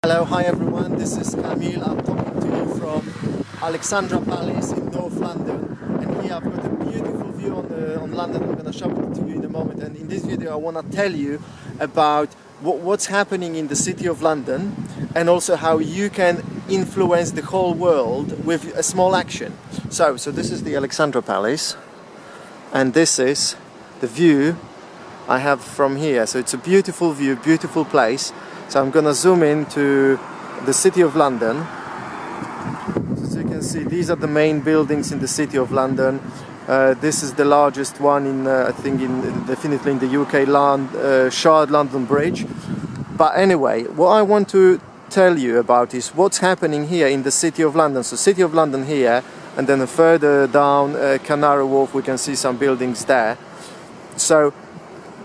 Hello, hi everyone, this is Kamil. I'm talking to you from Alexandra Palace in North London, and here I've got a beautiful view on London. I'm going to show it to you in a moment, and in this video I want to tell you about what's happening in the City of London and also how you can influence the whole world with a small action. So this is the Alexandra Palace, and this is the view I have from here. So it's a beautiful view, beautiful place. So I'm going to zoom in to the City of London. As you can see, these are the main buildings in the City of London. This is the largest one in, I think, definitely in the UK, Shard London Bridge. But anyway, what I want to tell you about is what's happening here in the City of London. So City of London here, and then further down Canary Wharf, we can see some buildings there. So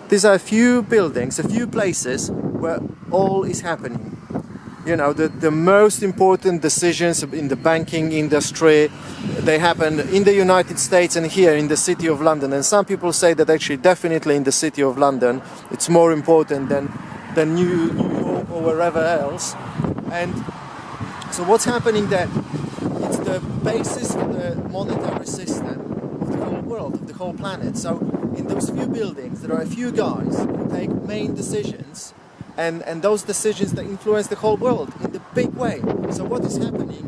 these are a few buildings, a few places where all is happening. You know, the most important decisions in the banking industry, they happen in the United States and here in the City of London. And some people say that actually definitely in the City of London it's more important than New York or wherever else. And so what's happening there? It's the basis for the monetary system of the whole world, of the whole planet. So in those few buildings there are a few guys who take main decisions, and those decisions that influence the whole world in the big way. So what is happening?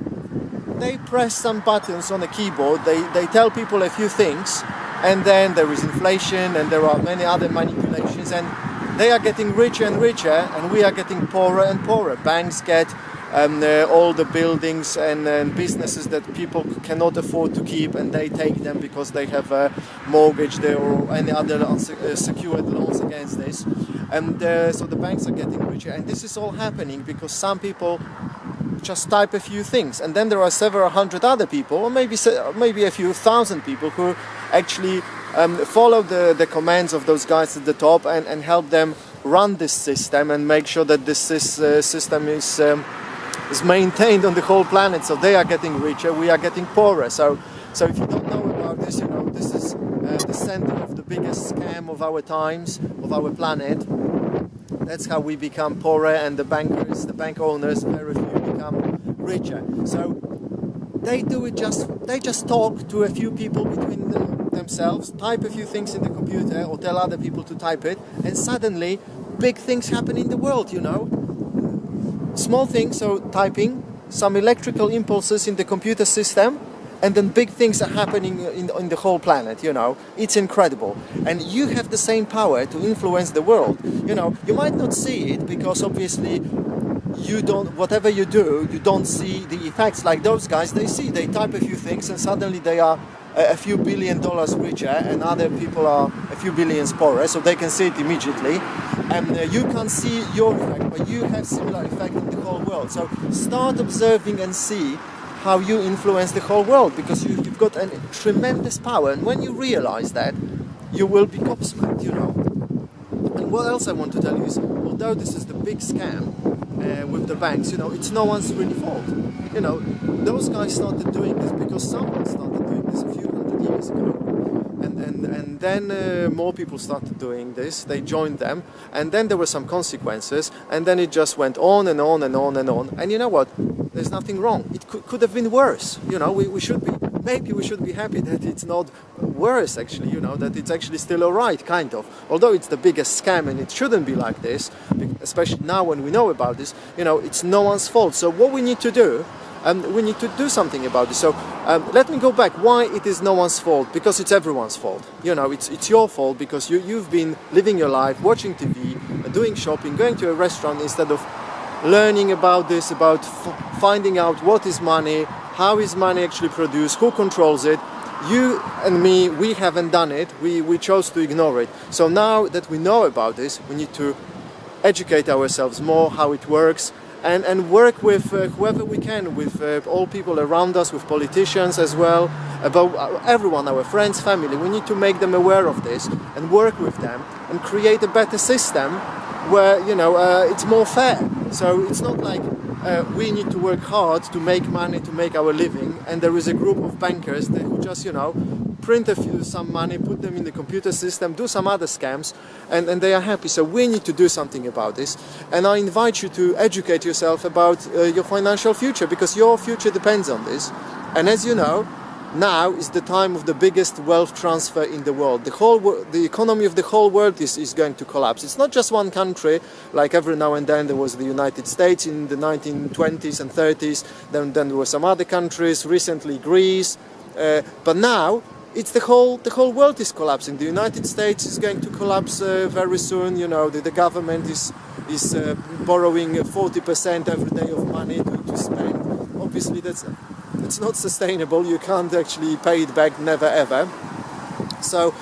They press some buttons on a keyboard, they tell people a few things, and then there is inflation and there are many other manipulations, and they are getting richer and richer and we are getting poorer and poorer. Banks get all the buildings and businesses that people cannot afford to keep, and they take them because they have a mortgage there or any other secured loans against this. And so the banks are getting richer, and this is all happening because some people just type a few things, and then there are several hundred other people, or maybe a few thousand people who actually follow the commands of those guys at the top and help them run this system and make sure that this system is maintained on the whole planet. So they are getting richer, we are getting poorer. So if you don't know about this, you know, this is the center of the biggest scam of our times, of our planet. That's how we become poorer, and the bankers, the bank owners, very few become richer. So they do it they just talk to a few people between themselves, type a few things in the computer or tell other people to type it, and suddenly big things happen in the world, you know. Small things, so typing, some electrical impulses in the computer system, and then big things are happening in the whole planet, you know. It's incredible. And you have the same power to influence the world. You know, you might not see it because obviously you don't, whatever you do, you don't see the effects like those guys. They type a few things and suddenly they are a few $1 billion richer, and other people are a few billions poorer, so they can see it immediately. And you can't see your effect, but you have similar effect in the whole world. So start observing and see how you influence the whole world, because you've got a tremendous power, and when you realize that, you will be gobsmacked, you know. And what else I want to tell you is, although this is the big scam with the banks, you know, it's no one's really fault. You know, those guys started doing this because someone started doing this a few hundred years ago. And then more people started doing this, they joined them, and then there were some consequences, and then it just went on and on and on and on. And you know what? There's nothing wrong. It could have been worse. You know, we should be happy that it's not worse, actually, you know, that it's actually still alright, kind of. Although it's the biggest scam and it shouldn't be like this, especially now when we know about this, you know, it's no one's fault. So what we need to do, we need to do something about this. So let me go back. Why it is no one's fault? Because it's everyone's fault. You know, it's your fault because you've been living your life, watching TV, doing shopping, going to a restaurant instead of learning about this, about finding out what is money, how is money actually produced, who controls it. You and me, we haven't done it. We chose to ignore it. So now that we know about this, we need to educate ourselves more how it works, and work with whoever we can, with all people around us, with politicians as well, about everyone, our friends, family. We need to make them aware of this and work with them and create a better system where, you know, it's more fair. So it's not like we need to work hard to make money, to make our living, and there is a group of bankers who just, you know, print some money, put them in the computer system, do some other scams, and they are happy. So we need to do something about this. And I invite you to educate yourself about your financial future, because your future depends on this. And as you know, now is the time of the biggest wealth transfer in the world. The economy of the whole world is going to collapse. It's not just one country, like every now and then there was the United States in the 1920s and 30s, then there were some other countries, recently Greece, but now it's the whole world is collapsing. The United States is going to collapse very soon. You know, the government is borrowing 40% every day of money to spend. Obviously it's not sustainable. You can't actually pay it back, never ever. So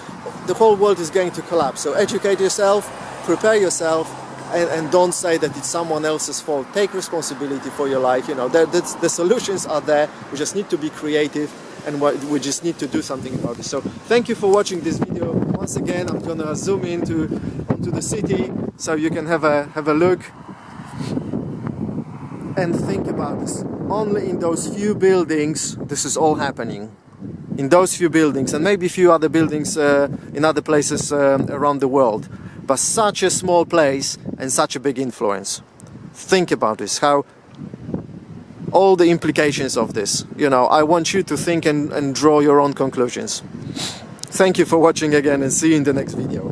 the whole world is going to collapse. So educate yourself, prepare yourself, and don't say that it's someone else's fault. Take responsibility for your life. You know, the solutions are there. We just need to be creative, and we just need to do something about it. So thank you for watching this video. Once again, I'm gonna zoom onto the city so you can have a look and think about this. Only in those few buildings this is all happening. In those few buildings, and maybe a few other buildings in other places around the world. But such a small place and such a big influence. Think about this, how all the implications of this. You know, I want you to think and draw your own conclusions. Thank you for watching again, and see you in the next video.